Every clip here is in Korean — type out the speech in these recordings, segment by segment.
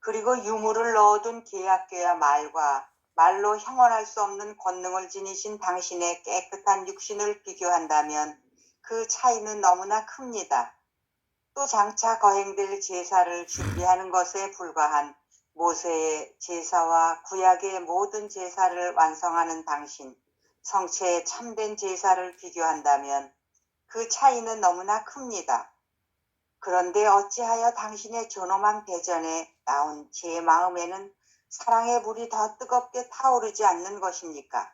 그리고 유물을 넣어둔 계약궤와 말과 말로 형언할 수 없는 권능을 지니신 당신의 깨끗한 육신을 비교한다면 그 차이는 너무나 큽니다. 또 장차 거행될 제사를 준비하는 것에 불과한 모세의 제사와 구약의 모든 제사를 완성하는 당신, 성체의 참된 제사를 비교한다면 그 차이는 너무나 큽니다. 그런데 어찌하여 당신의 존엄한 대전에 나온 제 마음에는 사랑의 불이 더 뜨겁게 타오르지 않는 것입니까?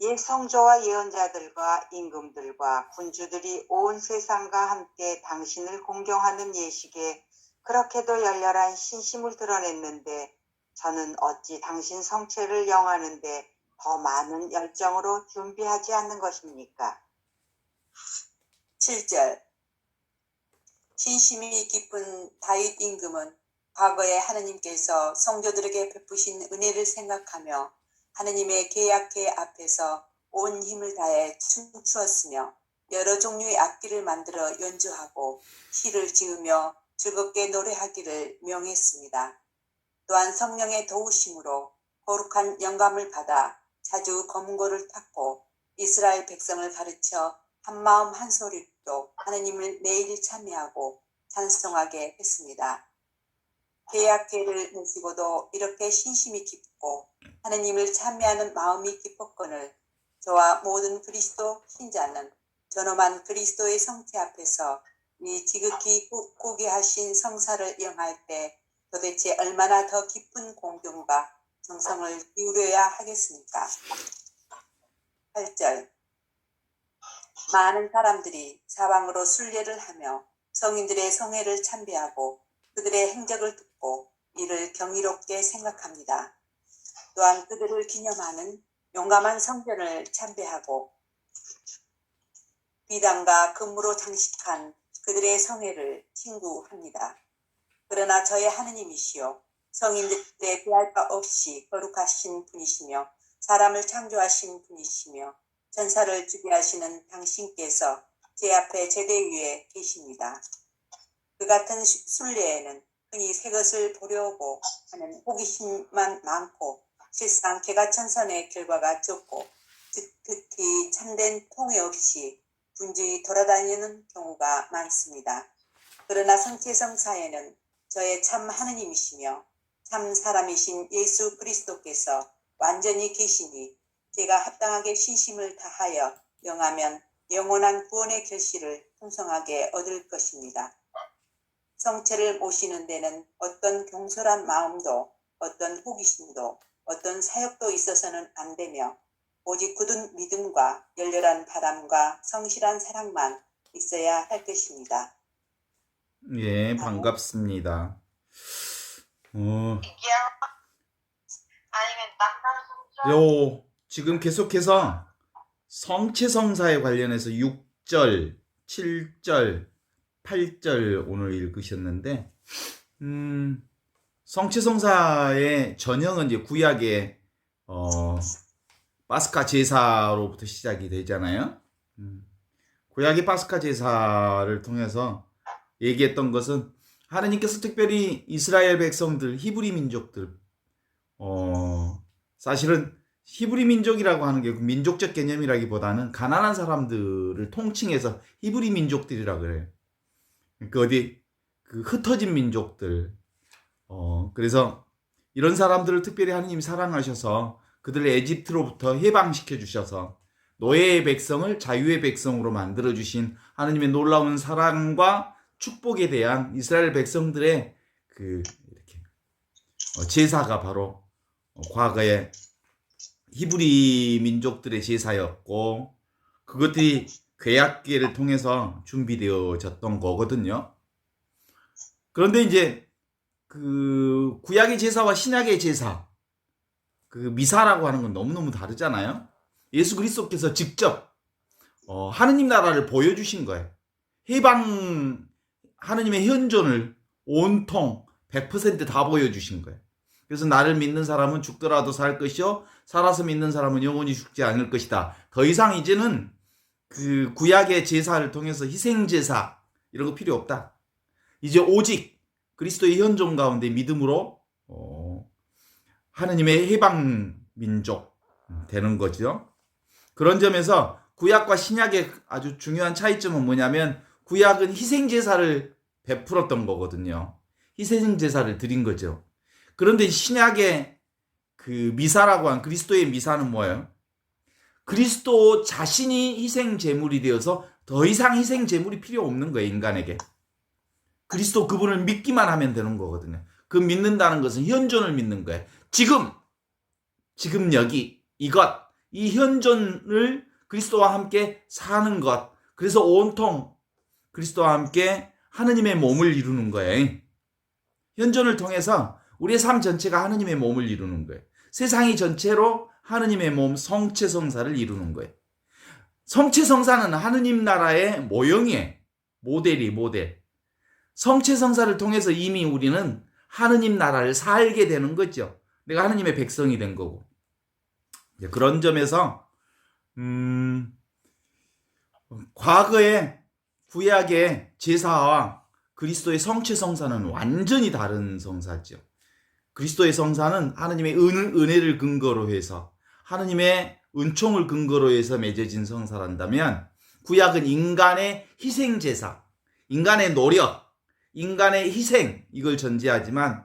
옛 성조와 예언자들과 임금들과 군주들이 온 세상과 함께 당신을 공경하는 예식에 그렇게도 열렬한 신심을 드러냈는데 저는 어찌 당신 성체를 영하는데 더 많은 열정으로 준비하지 않는 것입니까? 7절 신심이 깊은 다윗 임금은 과거에 하느님께서 성도들에게 베푸신 은혜를 생각하며 하느님의 계약궤 앞에서 온 힘을 다해 춤추었으며 여러 종류의 악기를 만들어 연주하고 시를 지으며 즐겁게 노래하기를 명했습니다. 또한 성령의 도우심으로 거룩한 영감을 받아 자주 검은고를 탔고 이스라엘 백성을 가르쳐 한마음 한소리로 하느님을 매일 참여하고 찬송하게 했습니다. 계약궤를 모시고도 이렇게 신심이 깊고 하느님을 참여하는 마음이 깊었거늘 저와 모든 그리스도 신자는 존엄한 그리스도의 성체 앞에서 이 지극히 고귀하신 성사를 영할 때 도대체 얼마나 더 깊은 공경과 정성을 기울여야 하겠습니까? 8절 많은 사람들이 사방으로 순례를 하며 성인들의 성회를 참배하고 그들의 행적을 듣고 이를 경이롭게 생각합니다. 또한 그들을 기념하는 용감한 성전을 참배하고 비단과 금으로 장식한 그들의 성회를 친구합니다. 그러나 저의 하느님이시여 성인들에 비할 바 없이 거룩하신 분이시며 사람을 창조하신 분이시며 천사를 주게 하시는 당신께서 제 앞에 제대 위에 계십니다. 그 같은 순례에는 흔히 새 것을 보려고 하는 호기심만 많고 실상 개가천선의 결과가 적고 특히 참된 통해 없이 분주히 돌아다니는 경우가 많습니다. 그러나 성체성사에는 저의 참 하느님이시며 참 사람이신 예수 그리스도께서 완전히 계시니 제가 합당하게 신심을 다하여 영하면 영원한 구원의 결실을 풍성하게 얻을 것입니다. 성체를 모시는 데는 어떤 경솔한 마음도 어떤 호기심도 어떤 사역도 있어서는 안 되며 오직 굳은 믿음과 열렬한 바람과 성실한 사랑만 있어야 할 것입니다. 예, 반갑습니다. 지금 계속해서 성체성사에 관련해서 6절, 7절, 8절 오늘 읽으셨는데, 성체성사의 전형은 이제 구약의 파스카 제사로부터 시작이 되잖아요. 구약의 파스카 제사를 통해서 얘기했던 것은 하느님께서 특별히 이스라엘 백성들, 히브리 민족들, 사실은 히브리 민족이라고 하는 게 민족적 개념이라기보다는 가난한 사람들을 통칭해서 히브리 민족들이라 그래요. 그 흩어진 민족들. 그래서 이런 사람들을 특별히 하느님이 사랑하셔서 그들을 에집트로부터 해방시켜 주셔서 노예의 백성을 자유의 백성으로 만들어 주신 하느님의 놀라운 사랑과 축복에 대한 이스라엘 백성들의 이렇게 제사가 바로 과거에 히브리 민족들의 제사였고 그것들이 궤약궤를 통해서 준비되어졌던 거거든요. 그런데 이제 그 구약의 제사와 신약의 제사, 그 미사라고 하는 건 너무너무 다르잖아요. 예수 그리스도께서 직접 하느님 나라를 보여주신 거예요. 해방 하느님의 현존을 온통 100% 다 보여주신 거예요. 그래서 나를 믿는 사람은 죽더라도 살 것이요 살아서 믿는 사람은 영원히 죽지 않을 것이다. 더 이상 이제는 그 구약의 제사를 통해서 희생제사 이런 거 필요 없다. 이제 오직 그리스도의 현존 가운데 믿음으로 하느님의 해방 민족 되는 거죠. 그런 점에서 구약과 신약의 아주 중요한 차이점은 뭐냐면 구약은 희생제사를 베풀었던 거거든요. 희생제사를 드린 거죠. 그런데 신약의 그 미사라고 한 그리스도의 미사는 뭐예요? 그리스도 자신이 희생제물이 되어서 더 이상 희생제물이 필요 없는 거예요, 인간에게. 그리스도 그분을 믿기만 하면 되는 거거든요. 그 믿는다는 것은 현존을 믿는 거예요. 지금 여기 이것, 이 현존을 그리스도와 함께 사는 것. 그래서 온통 그리스도와 함께 하느님의 몸을 이루는 거예요. 현존을 통해서 우리의 삶 전체가 하느님의 몸을 이루는 거예요. 세상이 전체로 하느님의 몸 성체성사를 이루는 거예요. 성체성사는 하느님 나라의 모형이에요. 모델. 성체성사를 통해서 이미 우리는 하느님 나라를 살게 되는 거죠. 내가 하느님의 백성이 된 거고. 그런 점에서 과거의 구약의 제사와 그리스도의 성체성사는 완전히 다른 성사죠. 그리스도의 성사는 하느님의 은혜를 근거로 해서 하느님의 은총을 근거로 해서 맺어진 성사란다면 구약은 인간의 희생제사, 인간의 노력, 인간의 희생 이걸 전제하지만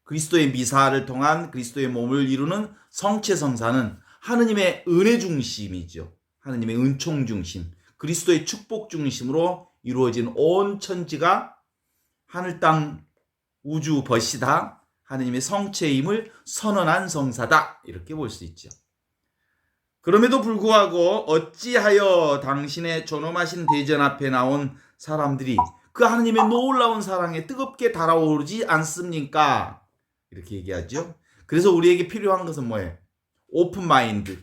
그리스도의 미사를 통한 그리스도의 몸을 이루는 성체성사는 하느님의 은혜 중심이죠. 하느님의 은총 중심, 그리스도의 축복 중심으로 이루어진 온 천지가 하늘 땅 우주 벗이다 하느님의 성체임을 선언한 성사다 이렇게 볼 수 있죠. 그럼에도 불구하고 어찌하여 당신의 존엄하신 대전 앞에 나온 사람들이 그 하느님의 놀라운 사랑에 뜨겁게 달아오르지 않습니까? 이렇게 얘기하죠. 그래서 우리에게 필요한 것은 뭐예요? 오픈 마인드,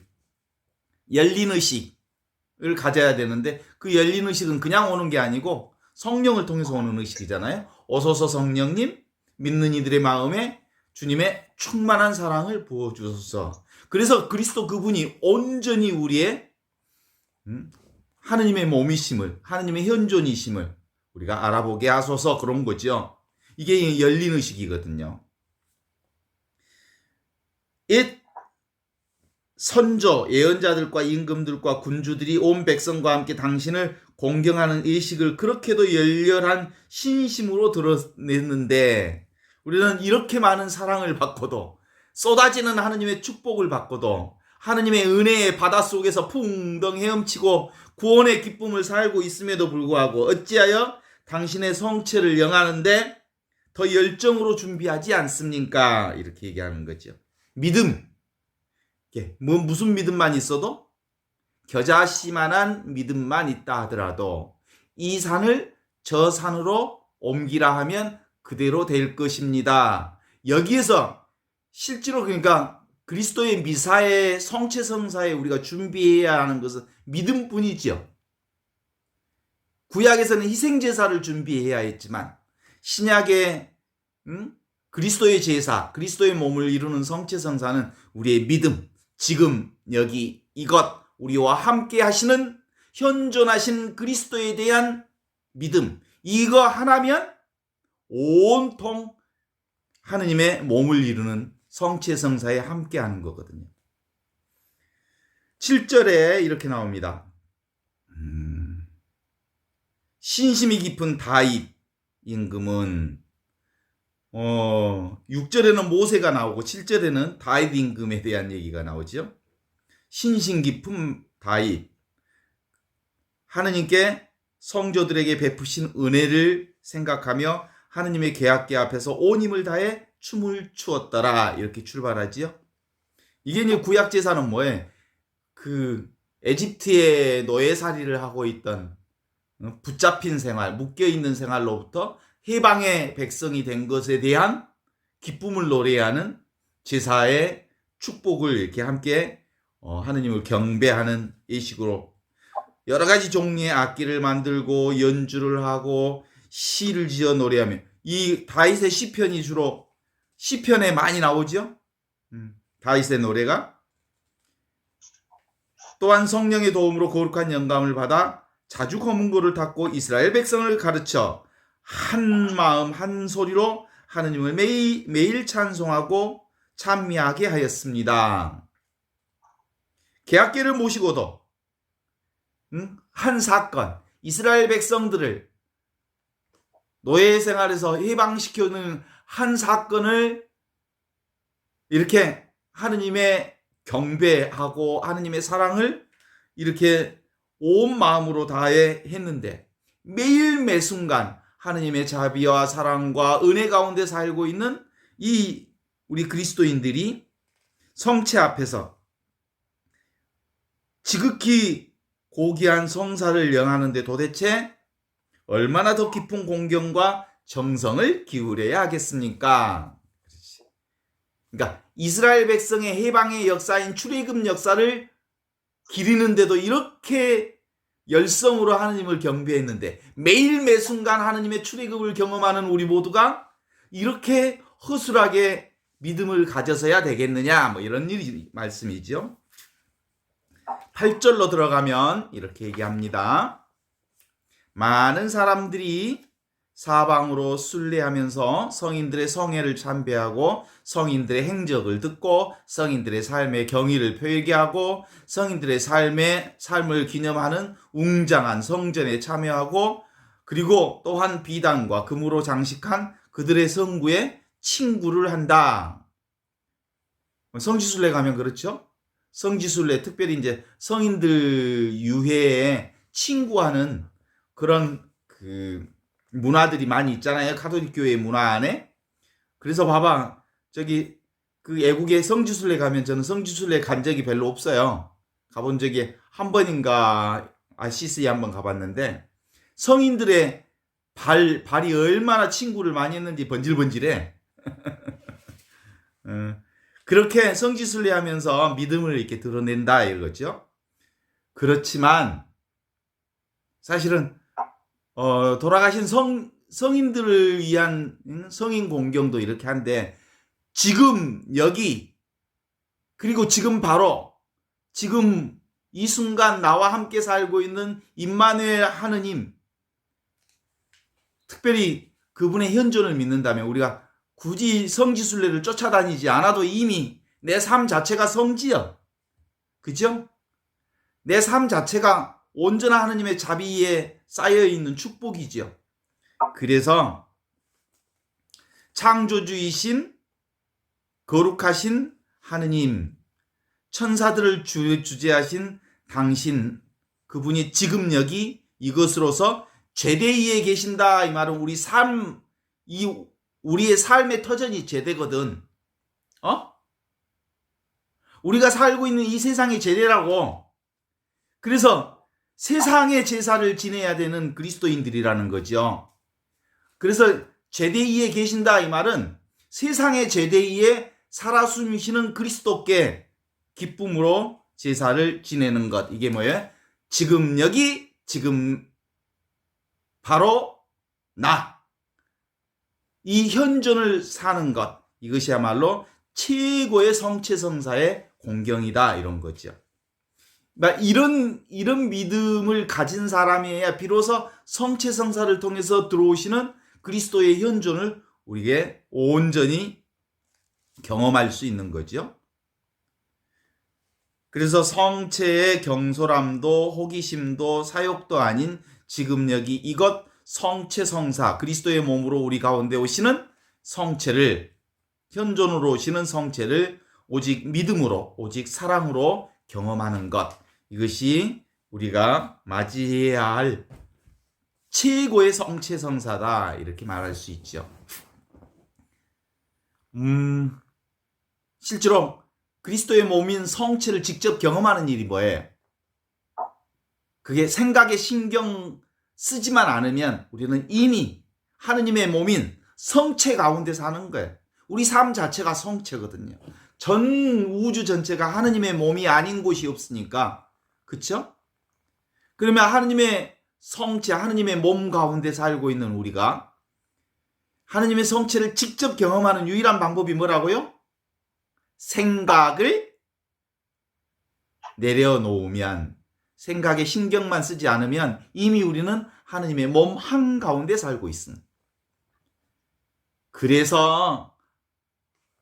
열린 의식을 가져야 되는데 그 열린 의식은 그냥 오는 게 아니고 성령을 통해서 오는 의식이잖아요. 오소서 성령님, 믿는 이들의 마음에 주님의 충만한 사랑을 부어주소서. 그래서 그리스도 그분이 온전히 우리의 하느님의 몸이심을, 하느님의 현존이심을 우리가 알아보게 하소서 그런 거죠. 이게 열린 의식이거든요. 옛 선조, 예언자들과 임금들과 군주들이 온 백성과 함께 당신을 공경하는 의식을 그렇게도 열렬한 신심으로 드러냈는데 우리는 이렇게 많은 사랑을 받고도 쏟아지는 하느님의 축복을 받고도 하느님의 은혜의 바다 속에서 풍덩 헤엄치고 구원의 기쁨을 살고 있음에도 불구하고 어찌하여 당신의 성체를 영하는데 더 열정으로 준비하지 않습니까? 이렇게 얘기하는 거죠. 믿음. 무슨 믿음만 있어도 겨자씨만한 믿음만 있다 하더라도 이 산을 저 산으로 옮기라 하면 그대로 될 것입니다. 여기에서 실제로 그러니까 그리스도의 미사의 성체성사에 우리가 준비해야 하는 것은 믿음뿐이죠. 구약에서는 희생제사를 준비해야 했지만 신약의 그리스도의 제사, 그리스도의 몸을 이루는 성체성사는 우리의 믿음, 지금 여기 이것 우리와 함께 하시는 현존하신 그리스도에 대한 믿음, 이거 하나면 온통 하느님의 몸을 이루는 성체성사에 함께 하는 거거든요. 7절에 이렇게 나옵니다. 신심이 깊은 다윗 임금은 6절에는 모세가 나오고 7절에는 다윗 임금에 대한 얘기가 나오죠. 신심 깊은 다윗, 하느님께 성조들에게 베푸신 은혜를 생각하며 하느님의 계약궤 앞에서 온 힘을 다해 춤을 추었더라 이렇게 출발하지요. 이게 이제 구약 제사는 뭐예요? 그 에집트의 노예살이를 하고 있던 붙잡힌 생활, 묶여있는 생활로부터 해방의 백성이 된 것에 대한 기쁨을 노래하는 제사의 축복을 이렇게 함께 하느님을 경배하는 이 식으로 여러 가지 종류의 악기를 만들고 연주를 하고 시를 지어 노래하며 이 다윗의 시편이 주로 시편에 많이 나오죠. 다윗의 노래가 또한 성령의 도움으로 거룩한 영감을 받아 자주 검은 고를 닦고 이스라엘 백성을 가르쳐 한 마음 한 소리로 하느님을 매일 찬송하고 찬미하게 하였습니다. 개학계를 모시고도 한 사건, 이스라엘 백성들을 노예 생활에서 해방시켜주는 한 사건을 이렇게 하느님의 경배하고 하느님의 사랑을 이렇게 온 마음으로 다해 했는데 매일 매순간 하느님의 자비와 사랑과 은혜 가운데 살고 있는 이 우리 그리스도인들이 성체 앞에서 지극히 고귀한 성사를 영하는데 도대체 얼마나 더 깊은 공경과 정성을 기울여야 하겠습니까? 그러니까 이스라엘 백성의 해방의 역사인 출애굽 역사를 기리는데도 이렇게 열성으로 하느님을 경배했는데 매일 매순간 하느님의 출애굽을 경험하는 우리 모두가 이렇게 허술하게 믿음을 가져서야 되겠느냐, 뭐 이런 말씀이죠. 8절로 들어가면 이렇게 얘기합니다. 많은 사람들이 사방으로 순례하면서 성인들의 성회를 참배하고 성인들의 행적을 듣고 성인들의 삶의 경의를 표기하고 성인들의 삶을 기념하는 웅장한 성전에 참여하고 그리고 또한 비단과 금으로 장식한 그들의 성구에 친구를 한다. 성지순례 가면 그렇죠? 성지순례 특별히 이제 성인들 유해에 친구하는 그런 문화들이 많이 있잖아요. 가톨릭 교회 문화 안에. 그래서 봐봐. 저기 그 애국에 성지순례 가면 저는 성지순례 간 적이 별로 없어요. 가본 적이 한 번인가 아시스에 한번 가봤는데 성인들의 발이 얼마나 친구를 많이 했는지 번질번질해. 그렇게 성지순례 하면서 믿음을 이렇게 드러낸다 이거죠. 그렇지만 사실은 돌아가신 성인들을 위한 성인 공경도 이렇게 한데 지금 여기 그리고 지금 바로 지금 이 순간 나와 함께 살고 있는 임마누엘 하느님 특별히 그분의 현존을 믿는다면 우리가 굳이 성지순례를 쫓아다니지 않아도 이미 내 삶 자체가 성지요. 그죠? 내 삶 자체가 온전한 하느님의 자비에 쌓여있는 축복이죠. 그래서 창조주이신 거룩하신 하느님, 천사들을 주재하신 당신, 그분이 지금 여기 이것으로서 제대위에 계신다. 이 말은 우리의 삶의 터전이 제대거든. 우리가 살고 있는 이 세상의 제대라고. 그래서 세상의 제사를 지내야 되는 그리스도인들이라는 거죠. 그래서 제대위에 계신다 이 말은 세상의 제대위에 살아 숨쉬는 그리스도께 기쁨으로 제사를 지내는 것. 이게 뭐예요? 지금 여기 지금 바로 나. 이 현존을 사는 것. 이것이야말로 최고의 성체성사의 공경이다 이런 거죠. 이런 믿음을 가진 사람이어야 비로소 성체성사를 통해서 들어오시는 그리스도의 현존을 우리에게 온전히 경험할 수 있는 거죠. 그래서 성체의 경솔함도 호기심도 사욕도 아닌 지금 여기 이것 성체성사 그리스도의 몸으로 우리 가운데 오시는 성체를 현존으로 오시는 성체를 오직 믿음으로 오직 사랑으로 경험하는 것. 이것이 우리가 맞이해야 할 최고의 성체성사다 이렇게 말할 수 있죠. 실제로 그리스도의 몸인 성체를 직접 경험하는 일이 뭐예요? 그게 생각에 신경 쓰지만 않으면 우리는 이미 하느님의 몸인 성체 가운데 사는 거예요. 우리 삶 자체가 성체거든요. 전 우주 전체가 하느님의 몸이 아닌 곳이 없으니까. 그쵸? 그러면 하느님의 성체, 하느님의 몸 가운데 살고 있는 우리가 하느님의 성체를 직접 경험하는 유일한 방법이 뭐라고요? 생각을 내려놓으면, 생각에 신경만 쓰지 않으면 이미 우리는 하느님의 몸 한가운데 살고 있습니다. 그래서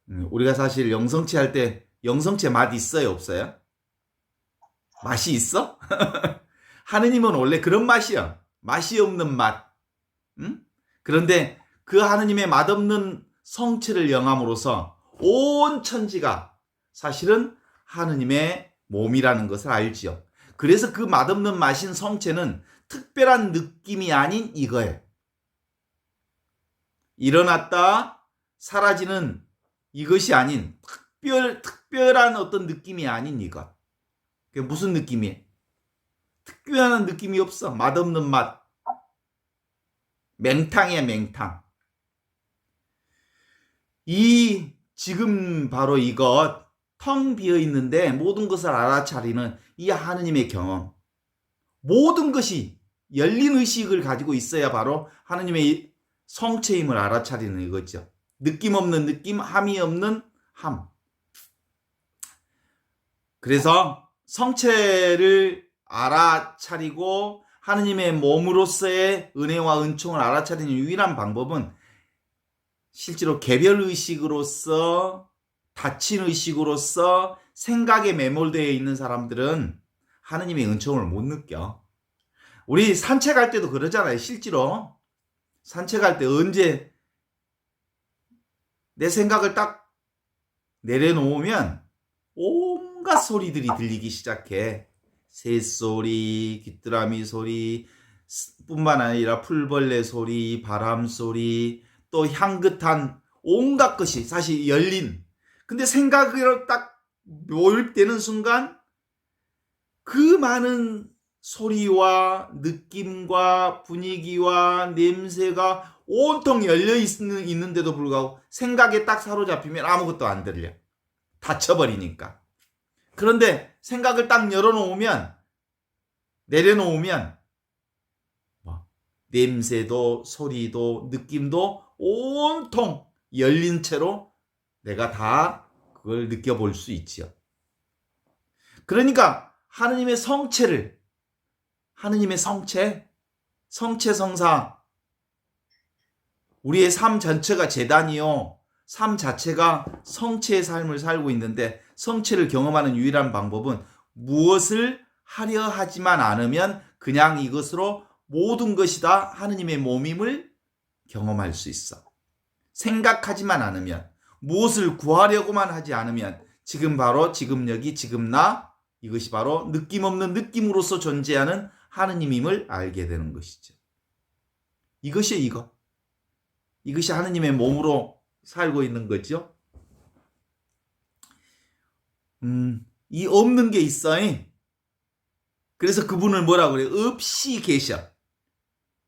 우리가 사실 영성체 할 때 영성체 맛 있어요, 없어요? 맛이 있어? 하느님은 원래 그런 맛이야. 맛이 없는 맛. 응? 그런데 그 하느님의 맛없는 성체를 영함으로써 온 천지가 사실은 하느님의 몸이라는 것을 알지요. 그래서 그 맛없는 맛인 성체는 특별한 느낌이 아닌 이거예요. 일어났다 사라지는 이것이 아닌 특별한 어떤 느낌이 아닌 이것. 그게 무슨 느낌이에요? 특별한 느낌이 없어. 맛없는 맛. 맹탕이야, 맹탕. 지금 바로 이것, 텅 비어 있는데 모든 것을 알아차리는 이 하느님의 경험. 모든 것이 열린 의식을 가지고 있어야 바로 하느님의 성체임을 알아차리는 이거죠. 느낌 없는 느낌, 함이 없는 함. 그래서 성체를 알아차리고 하느님의 몸으로서의 은혜와 은총을 알아차리는 유일한 방법은 실제로 개별 의식으로서 닫힌 의식으로서 생각에 매몰되어 있는 사람들은 하느님의 은총을 못 느껴. 우리 산책할 때도 그러잖아요. 실제로 산책할 때 언제 내 생각을 딱 내려놓으면 온갖 소리들이 들리기 시작해. 새소리, 귀뚜라미 소리 뿐만 아니라 풀벌레 소리, 바람 소리, 또 향긋한 온갖 것이 사실 열린. 근데 생각으로 딱 몰입되는 순간 그 많은 소리와 느낌과 분위기와 냄새가 온통 열려 있는데도 불구하고 생각에 딱 사로잡히면 아무것도 안 들려. 닫혀버리니까. 그런데 생각을 딱 열어놓으면, 내려놓으면 냄새도 소리도 느낌도 온통 열린 채로 내가 다 그걸 느껴볼 수 있지요. 그러니까 하느님의 성체를, 하느님의 성체성사, 우리의 삶 전체가 제단이요, 삶 자체가 성체의 삶을 살고 있는데 성체를 경험하는 유일한 방법은 무엇을 하려 하지만 않으면 그냥 이것으로 모든 것이 다 하느님의 몸임을 경험할 수 있어. 생각하지만 않으면, 무엇을 구하려고만 하지 않으면 지금 바로 지금 여기 지금 나, 이것이 바로 느낌 없는 느낌으로서 존재하는 하느님임을 알게 되는 것이죠. 이것이 이거. 이것이 하느님의 몸으로 살고 있는 거죠. 이 없는 게 있어. 그래서 그분을 뭐라 그래요? 없이 계셔.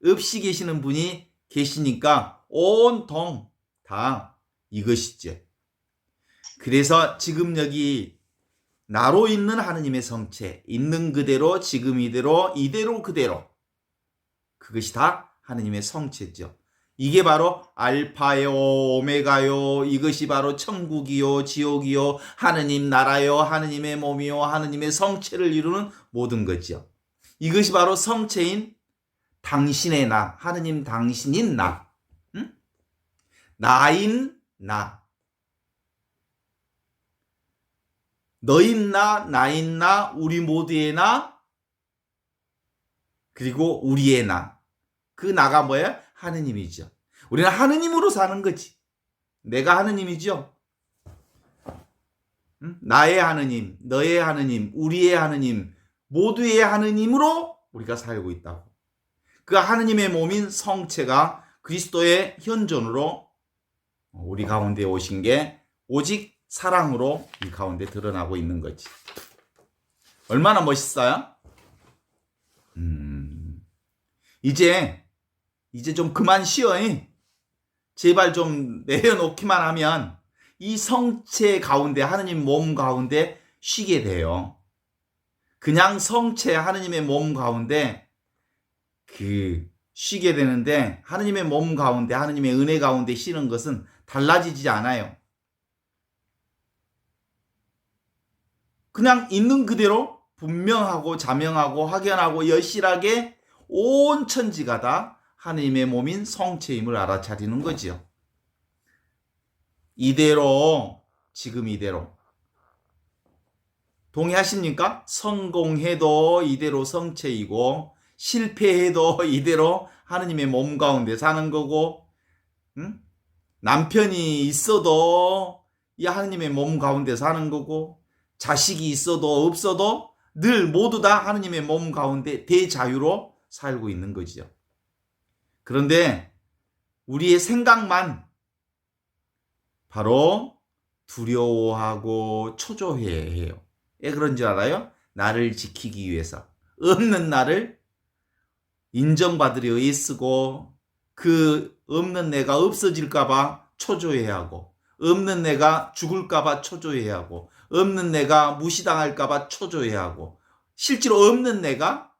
없이 계시는 분이 계시니까 온통 다 이것이죠. 그래서 지금 여기 나로 있는 하느님의 성체, 있는 그대로 지금 이대로 그대로, 그것이 다 하느님의 성체죠. 이게 바로 알파요 오메가요, 이것이 바로 천국이요 지옥이요 하느님 나라요 하느님의 몸이요 하느님의 성체를 이루는 모든 거죠. 이것이 바로 성체인 당신의 나, 하느님 당신인 나, 나인 나, 너인 나, 나인 나, 우리 모두의 나, 그리고 우리의 나. 그 나가 뭐예요? 하느님이죠. 우리는 하느님으로 사는 거지. 내가 하느님이죠. 나의 하느님, 너의 하느님, 우리의 하느님, 모두의 하느님으로 우리가 살고 있다고. 그 하느님의 몸인 성체가 그리스도의 현존으로 우리 가운데 오신 게 오직 사랑으로 이 가운데 드러나고 있는 거지. 얼마나 멋있어요? 이제 좀 그만 쉬어. 제발 좀 내려놓기만 하면 이 성체 가운데, 하느님 몸 가운데 쉬게 돼요. 그냥 성체 하느님의 몸 가운데 쉬게 되는데, 하느님의 몸 가운데, 하느님의 은혜 가운데 쉬는 것은 달라지지 않아요. 그냥 있는 그대로 분명하고 자명하고 확연하고 여실하게 온 천지가 다 하느님의 몸인 성체임을 알아차리는 거지요. 이대로, 지금 이대로. 동의하십니까? 성공해도 이대로 성체이고 실패해도 이대로 하느님의 몸 가운데 사는 거고, 응? 남편이 있어도 이 하느님의 몸 가운데 사는 거고, 자식이 있어도 없어도 늘 모두 다 하느님의 몸 가운데 대자유로 살고 있는 거죠. 그런데 우리의 생각만 바로 두려워하고 초조해해요. 왜 그런 줄 알아요? 나를 지키기 위해서. 없는 나를 인정받으려 애쓰고, 그 없는 내가 없어질까봐 초조해하고, 없는 내가 죽을까봐 초조해하고, 없는 내가 무시당할까봐 초조해하고, 실제로 없는 내가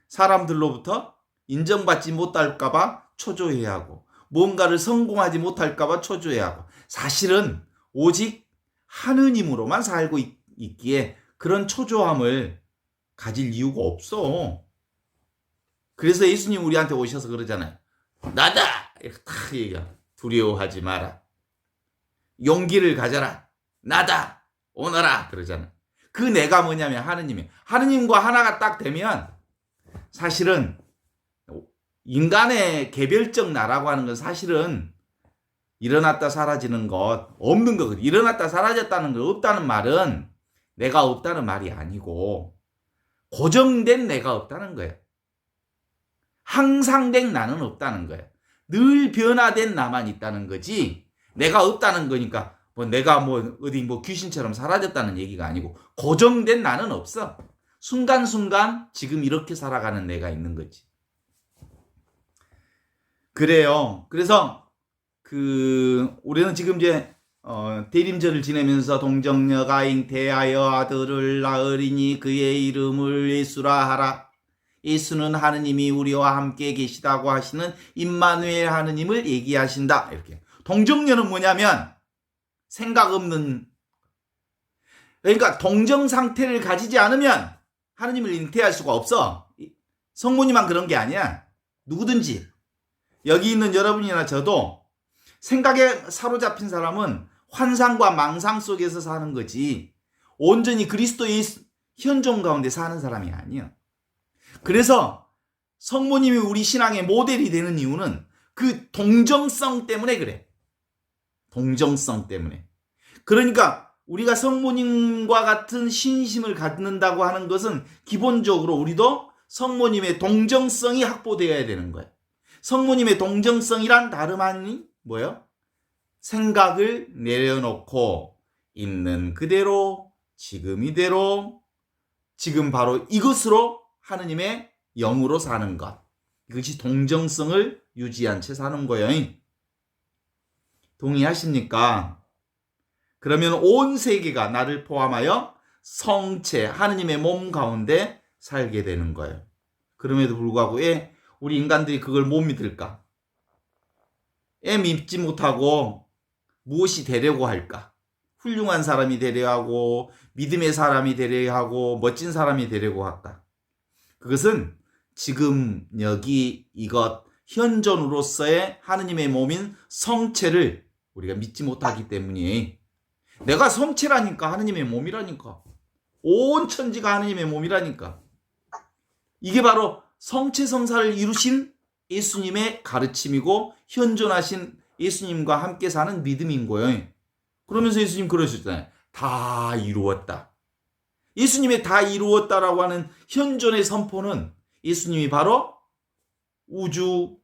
사람들로부터 인정받지 못할까봐 초조해하고, 뭔가를 성공하지 못할까봐 초조해하고, 사실은 오직 하느님으로만 살고 있기에 그런 초조함을 가질 이유가 없어. 그래서 예수님 우리한테 오셔서 그러잖아요. 나다! 이렇게 탁 얘기해. 두려워하지 마라. 용기를 가져라. 나다! 오너라! 그러잖아요. 그 내가 뭐냐면 하느님이에요. 하느님과 하나가 딱 되면 사실은 인간의 개별적 나라고 하는 건 사실은 일어났다 사라지는 것, 없는 거, 일어났다 사라졌다는 거, 없다는 말은 내가 없다는 말이 아니고 고정된 내가 없다는 거예요. 항상된 나는 없다는 거예요. 늘 변화된 나만 있다는 거지, 내가 없다는 거니까 뭐 내가 뭐 어디 뭐 귀신처럼 사라졌다는 얘기가 아니고 고정된 나는 없어. 순간순간 지금 이렇게 살아가는 내가 있는 거지. 그래요. 그래서 우리는 지금 이제 대림절을 지내면서 동정녀가 잉태하여 아들을 낳으리니 그의 이름을 예수라 하라. 예수는 하느님이 우리와 함께 계시다고 하시는 임마누엘 하느님을 얘기하신다. 이렇게. 동정녀는 뭐냐면 생각 없는, 그러니까 동정 상태를 가지지 않으면 하느님을 잉태할 수가 없어. 성모님만 그런 게 아니야. 누구든지. 여기 있는 여러분이나 저도 생각에 사로잡힌 사람은 환상과 망상 속에서 사는 거지 온전히 그리스도의 현존 가운데 사는 사람이 아니야. 그래서 성모님이 우리 신앙의 모델이 되는 이유는 그 동정성 때문에 그래. 동정성 때문에. 그러니까 우리가 성모님과 같은 신심을 갖는다고 하는 것은 기본적으로 우리도 성모님의 동정성이 확보되어야 되는 거야. 성모님의 동정성이란 다름 아닌 뭐예요? 생각을 내려놓고 있는 그대로, 지금 이대로, 지금 바로 이것으로 하느님의 영으로 사는 것. 이것이 동정성을 유지한 채 사는 거예요. 동의하십니까? 그러면 온 세계가 나를 포함하여 성체, 하느님의 몸 가운데 살게 되는 거예요. 그럼에도 불구하고 왜 우리 인간들이 그걸 못 믿을까? 왜 믿지 못하고 무엇이 되려고 할까? 훌륭한 사람이 되려 하고 믿음의 사람이 되려 하고 멋진 사람이 되려고 할까? 그것은 지금 여기 이것 현존으로서의 하느님의 몸인 성체를 우리가 믿지 못하기 때문이에요. 내가 성체라니까, 하느님의 몸이라니까. 온 천지가 하느님의 몸이라니까. 이게 바로 성체성사를 이루신 예수님의 가르침이고 현존하신 예수님과 함께 사는 믿음인 거예요. 그러면서 예수님 그러셨잖아요. 다 이루었다. 예수님의 다 이루었다라고 하는 현존의 선포는 예수님이 바로 우주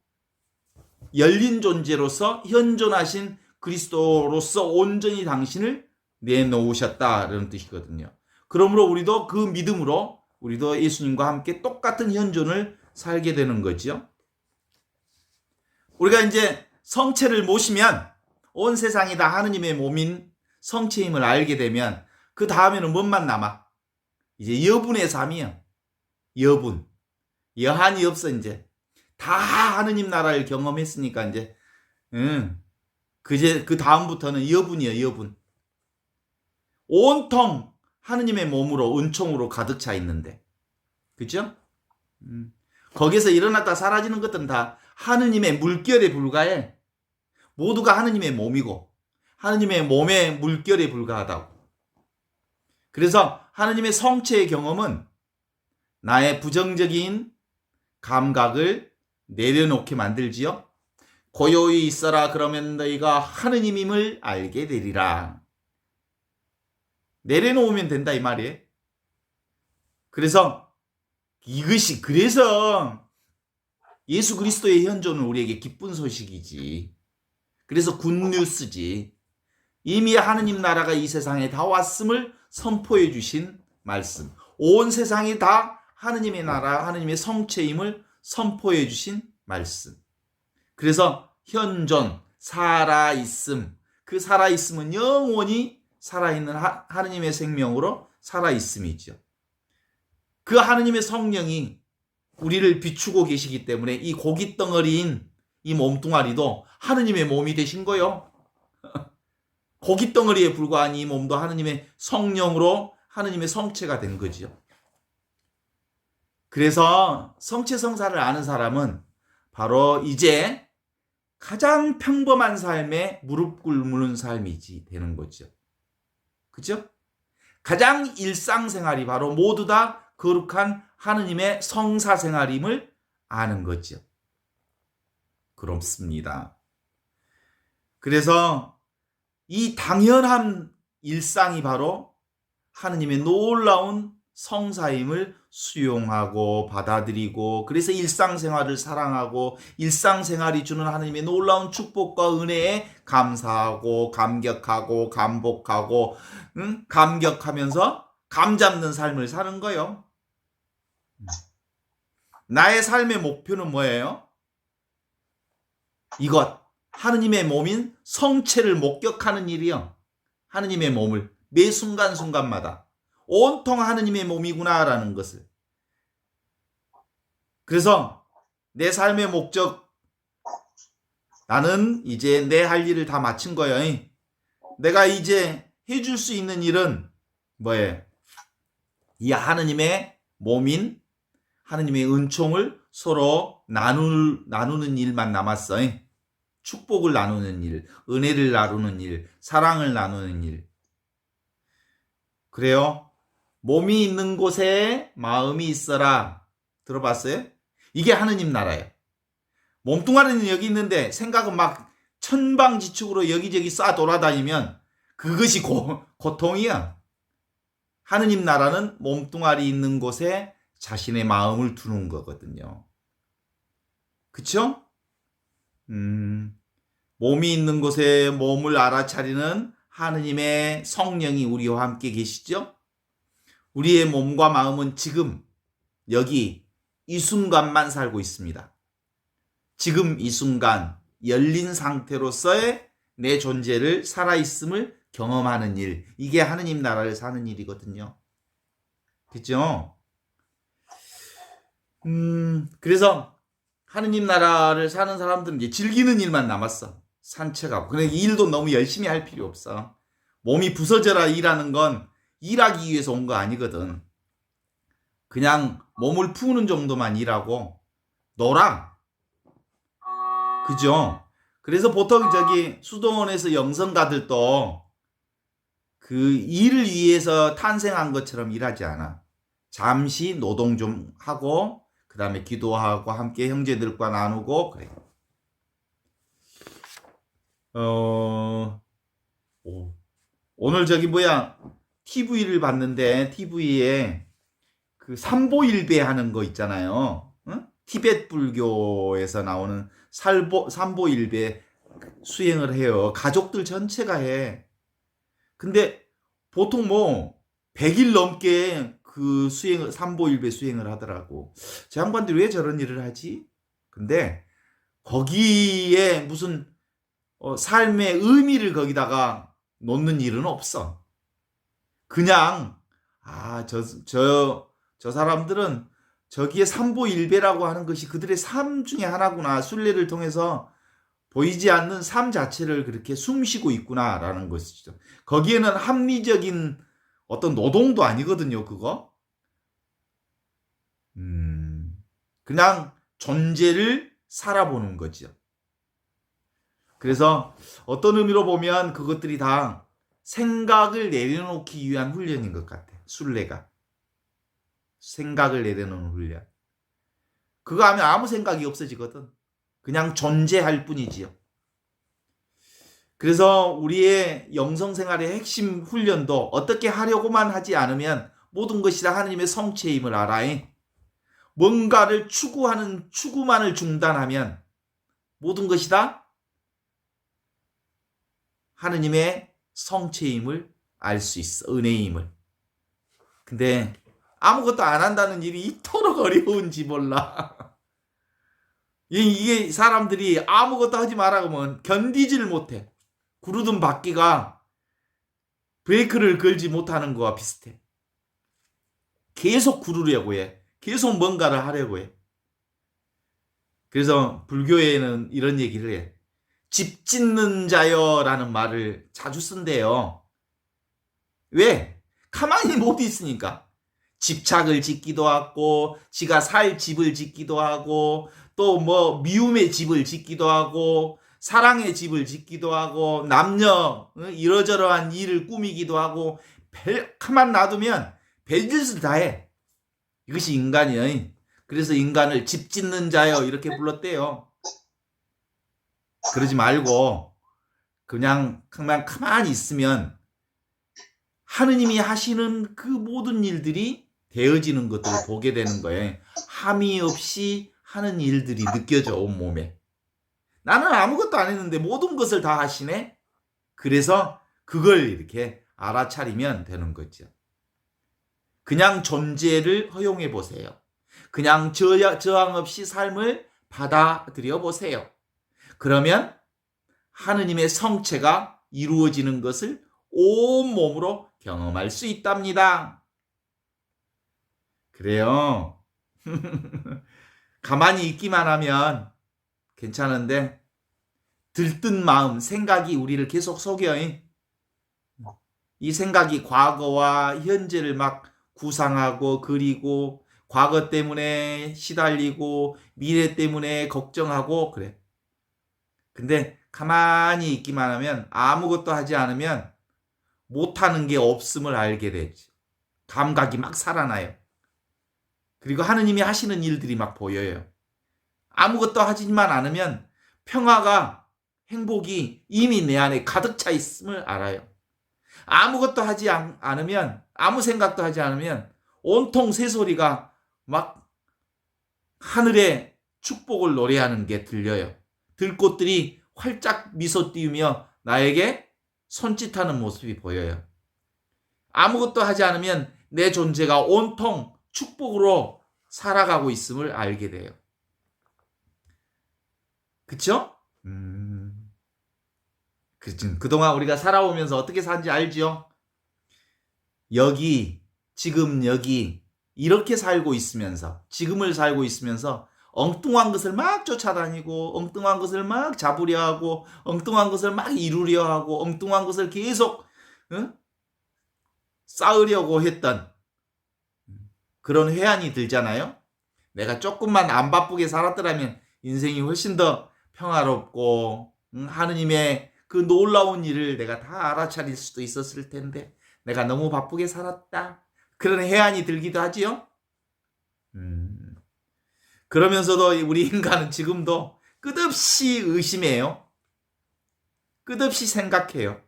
열린 존재로서 현존하신 그리스도로서 온전히 당신을 내놓으셨다라는 뜻이거든요. 그러므로 우리도 그 믿음으로 우리도 예수님과 함께 똑같은 현존을 살게 되는 거죠. 우리가 이제 성체를 모시면 온 세상이 다 하느님의 몸인 성체임을 알게 되면 그 다음에는 뭔만 남아? 이제 여분의 삶이야. 여분. 여한이 없어 이제. 다 하느님 나라를 경험했으니까 이제 그 다음부터는 여분이야, 여분. 온통 하느님의 몸으로 은총으로 가득 차 있는데. 그죠? 거기서 일어났다 사라지는 것들은 다 하느님의 물결에 불과해. 모두가 하느님의 몸이고 하느님의 몸의 물결에 불과하다고. 그래서 하느님의 성체의 경험은 나의 부정적인 감각을 내려놓게 만들지요. 고요히 있어라 그러면 너희가 하느님임을 알게 되리라. 내려놓으면 된다 이 말이에요. 그래서 그래서 예수 그리스도의 현존은 우리에게 기쁜 소식이지. 그래서 굿뉴스지. 이미 하느님 나라가 이 세상에 다 왔음을 선포해 주신 말씀. 온 세상이 다 하느님의 나라, 하느님의 성체임을 선포해 주신 말씀. 그래서 현존, 살아있음. 그 살아있음은 영원히 살아있는 하느님의 생명으로 살아있음이죠. 그 하느님의 성령이 우리를 비추고 계시기 때문에 이 고깃 덩어리인 이 몸뚱아리도 하느님의 몸이 되신 거요. 고깃 덩어리에 불과한 이 몸도 하느님의 성령으로 하느님의 성체가 된 거죠. 그래서 성체 성사를 아는 사람은 바로 이제 가장 평범한 삶에 무릎 꿇는 삶이지 되는 거죠. 그죠? 가장 일상생활이 바로 모두 다 거룩한 하느님의 성사생활임을 아는 거죠. 그렇습니다. 그래서 이 당연한 일상이 바로 하느님의 놀라운 성사임을 수용하고 받아들이고, 그래서 일상생활을 사랑하고 일상생활이 주는 하느님의 놀라운 축복과 은혜에 감사하고 감격하고 감복하고 감격하면서 감 잡는 삶을 사는 거예요. 나의 삶의 목표는 뭐예요? 이것, 하느님의 몸인 성체를 목격하는 일이요. 하느님의 몸을 매 순간순간마다 온통 하느님의 몸이구나라는 것을. 그래서 내 삶의 목적, 나는 이제 내 할 일을 다 마친 거예요. 내가 이제 해줄 수 있는 일은 뭐예요? 이 하느님의 몸인 하느님의 은총을 서로 나누는 일만 남았어. 축복을 나누는 일, 은혜를 나누는 일, 사랑을 나누는 일. 그래요? 몸이 있는 곳에 마음이 있어라. 들어봤어요? 이게 하느님 나라예요. 몸뚱아리는 여기 있는데 생각은 막 천방지축으로 여기저기 쏴 돌아다니면 그것이 고통이야. 하느님 나라는 몸뚱아리 있는 곳에 자신의 마음을 두는 거거든요. 그쵸? 몸이 있는 곳에 몸을 알아차리는 하느님의 성령이 우리와 함께 계시죠? 우리의 몸과 마음은 지금 여기 이 순간만 살고 있습니다. 지금 이 순간 열린 상태로서의 내 존재를 살아있음을 경험하는 일, 이게 하느님 나라를 사는 일이거든요. 그렇죠? 그래서 하느님 나라를 사는 사람들은 이제 즐기는 일만 남았어. 산책하고. 그래, 이 일도 너무 열심히 할 필요 없어. 몸이 부서져라 일하는 건 일하기 위해서 온 거 아니거든. 그냥 몸을 푸는 정도만 일하고 놀아. 그죠? 그래서 보통 수도원에서 영성가들도 그 일을 위해서 탄생한 것처럼 일하지 않아. 잠시 노동 좀 하고 그 다음에 기도하고 함께 형제들과 나누고 그래. 오늘 TV를 봤는데 TV에 그 삼보일배 하는 거 있잖아요. 응? 티베트 불교에서 나오는 삼보일배 수행을 해요. 가족들 전체가 해. 근데 보통 100일 넘게 그 삼보일배 수행을 하더라고. 저 양반들이 왜 저런 일을 하지? 근데 거기에 무슨 삶의 의미를 거기다가 놓는 일은 없어. 그냥 저 사람들은 저기에 삼보일배라고 하는 것이 그들의 삶 중에 하나구나. 순례를 통해서 보이지 않는 삶 자체를 그렇게 숨쉬고 있구나라는 것이죠. 거기에는 합리적인 어떤 노동도 아니거든요, 그거. 그냥 존재를 살아보는 거죠. 그래서 어떤 의미로 보면 그것들이 다 생각을 내려놓기 위한 훈련인 것 같아. 순례가. 생각을 내려놓는 훈련. 그거 하면 아무 생각이 없어지거든. 그냥 존재할 뿐이지요. 그래서 우리의 영성생활의 핵심 훈련도 어떻게 하려고만 하지 않으면 모든 것이 다 하나님의 성체임을 알아요. 뭔가를 추구하는 추구만을 중단하면 모든 것이 다 하느님의 성체임을 알 수 있어. 은혜임을. 근데 아무것도 안 한다는 일이 이토록 어려운지 몰라. 이게 사람들이 아무것도 하지 말라고 하면 견디질 못해. 구르던 바퀴가 브레이크를 걸지 못하는 거와 비슷해. 계속 구르려고 해. 계속 뭔가를 하려고 해. 그래서 불교에는 이런 얘기를 해. 집 짓는 자여라는 말을 자주 쓴대요. 왜? 가만히 못 있으니까. 집착을 짓기도 하고, 지가 살 집을 짓기도 하고, 또 뭐 미움의 집을 짓기도 하고, 사랑의 집을 짓기도 하고, 남녀 이러저러한 일을 꾸미기도 하고, 가만 놔두면 별짓을 다 해. 이것이 인간이에요. 그래서 인간을 집 짓는 자여 이렇게 불렀대요. 그러지 말고 그냥 가만히 있으면 하느님이 하시는 그 모든 일들이 되어지는 것들을 보게 되는 거예요. 함이 없이 하는 일들이 느껴져 온몸에. 나는 아무것도 안 했는데 모든 것을 다 하시네. 그래서 그걸 이렇게 알아차리면 되는 거죠. 그냥 존재를 허용해 보세요. 그냥 저항 없이 삶을 받아들여 보세요. 그러면 하느님의 성체가 이루어지는 것을 온몸으로 경험할 수 있답니다. 그래요. 가만히 있기만 하면 괜찮은데 들뜬 마음, 생각이 우리를 계속 속여요. 이 생각이 과거와 현재를 막 구상하고 그리고 과거 때문에 시달리고 미래 때문에 걱정하고 그래. 근데 가만히 있기만 하면 아무것도 하지 않으면 못하는 게 없음을 알게 되지. 감각이 막 살아나요. 그리고 하느님이 하시는 일들이 막 보여요. 아무것도 하지만 않으면 평화가 행복이 이미 내 안에 가득 차 있음을 알아요. 아무것도 하지 않으면 아무 생각도 하지 않으면 온통 새소리가 막 하늘의 축복을 노래하는 게 들려요. 들꽃들이 활짝 미소 띄우며 나에게 손짓하는 모습이 보여요. 아무것도 하지 않으면 내 존재가 온통 축복으로 살아가고 있음을 알게 돼요. 그쵸? 그동안 우리가 살아오면서 어떻게 사는지 알죠? 여기, 지금 여기 이렇게 살고 있으면서 지금을 살고 있으면서 엉뚱한 것을 막 쫓아다니고 엉뚱한 것을 막 잡으려 하고 엉뚱한 것을 막 이루려 하고 엉뚱한 것을 계속 쌓으려고 했던 그런 회한이 들잖아요. 내가 조금만 안 바쁘게 살았더라면 인생이 훨씬 더 평화롭고 하느님의 그 놀라운 일을 내가 다 알아차릴 수도 있었을 텐데 내가 너무 바쁘게 살았다. 그런 회한이 들기도 하지요. 그러면서도 우리 인간은 지금도 끝없이 의심해요. 끝없이 생각해요.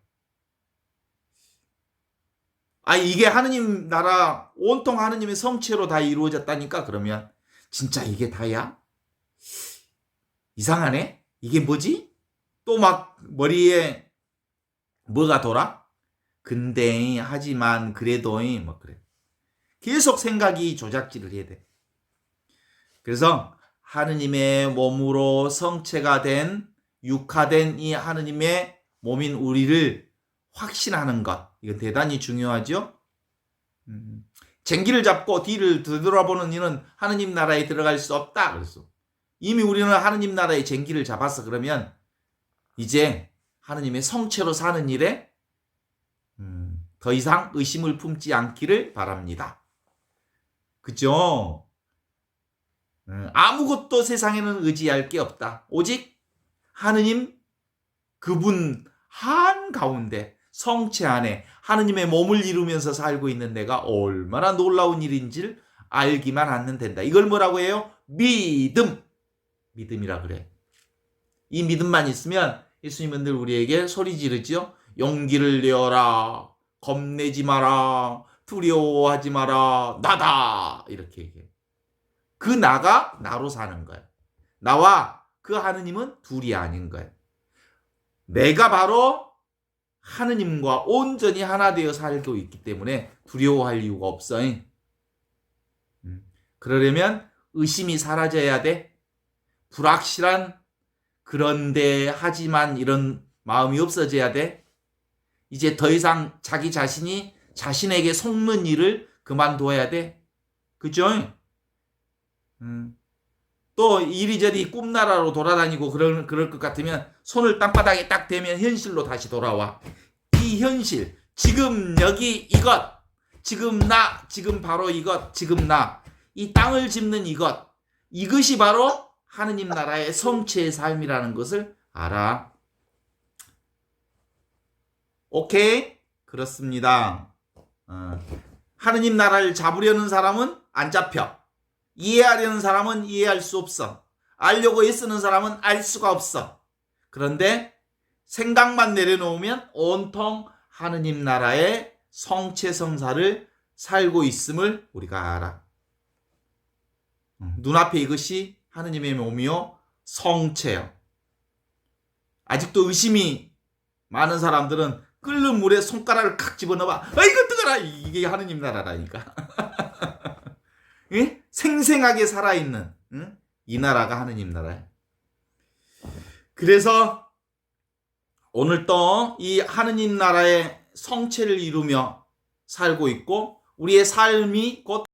이게 하느님 나라 온통 하느님의 성체로 다 이루어졌다니까. 그러면 진짜 이게 다야? 이상하네? 이게 뭐지? 또 막 머리에 뭐가 돌아? 근데 하지만 그래도 뭐 그래. 계속 생각이 조작질을 해야 돼. 그래서 하느님의 몸으로 성체가 된 육화된 이 하느님의 몸인 우리를 확신하는 것. 이건 대단히 중요하죠. 쟁기를 잡고 뒤를 되돌아보는 이는 하느님 나라에 들어갈 수 없다. 그래서 이미 우리는 하느님 나라의 쟁기를 잡았어. 그러면 이제 하느님의 성체로 사는 일에 더 이상 의심을 품지 않기를 바랍니다. 그죠? 아무것도 세상에는 의지할 게 없다. 오직 하느님 그분 한가운데 성체 안에 하느님의 몸을 이루면서 살고 있는 내가 얼마나 놀라운 일인지를 알기만 하면 된다. 이걸 뭐라고 해요? 믿음. 믿음이라 그래. 이 믿음만 있으면 예수님은 늘 우리에게 소리 지르죠. 용기를 내어라. 겁내지 마라. 두려워하지 마라. 나다. 이렇게 얘기해. 그 나가 나로 사는 거야. 나와 그 하느님은 둘이 아닌 거야. 내가 바로 하느님과 온전히 하나 되어 살고 있기 때문에 두려워할 이유가 없어. 그러려면 의심이 사라져야 돼. 불확실한 그런데 하지만 이런 마음이 없어져야 돼. 이제 더 이상 자기 자신이 자신에게 속는 일을 그만둬야 돼. 그죠? 또 이리저리 꿈나라로 돌아다니고 그럴 것 같으면 손을 땅바닥에 딱 대면 현실로 다시 돌아와. 이 현실, 지금 여기 이것, 지금 나, 지금 바로 이것, 지금 나, 이 땅을 짚는 이것이 바로 하느님 나라의 성체의 삶이라는 것을 알아. 오케이? 그렇습니다. 하느님 나라를 잡으려는 사람은 안 잡혀. 이해하려는 사람은 이해할 수 없어. 알려고 애쓰는 사람은 알 수가 없어. 그런데 생각만 내려놓으면 온통 하느님 나라의 성체성사를 살고 있음을 우리가 알아. 눈앞에 이것이 하느님의 몸이요 성체요. 아직도 의심이 많은 사람들은 끓는 물에 손가락을 칵 집어넣어봐. 아이고 뜨거라. 이게 하느님 나라라니까. 생생하게 살아있는 이 나라가 하느님 나라예요. 그래서 오늘 또 이 하느님 나라의 성체를 이루며 살고 있고 우리의 삶이 곧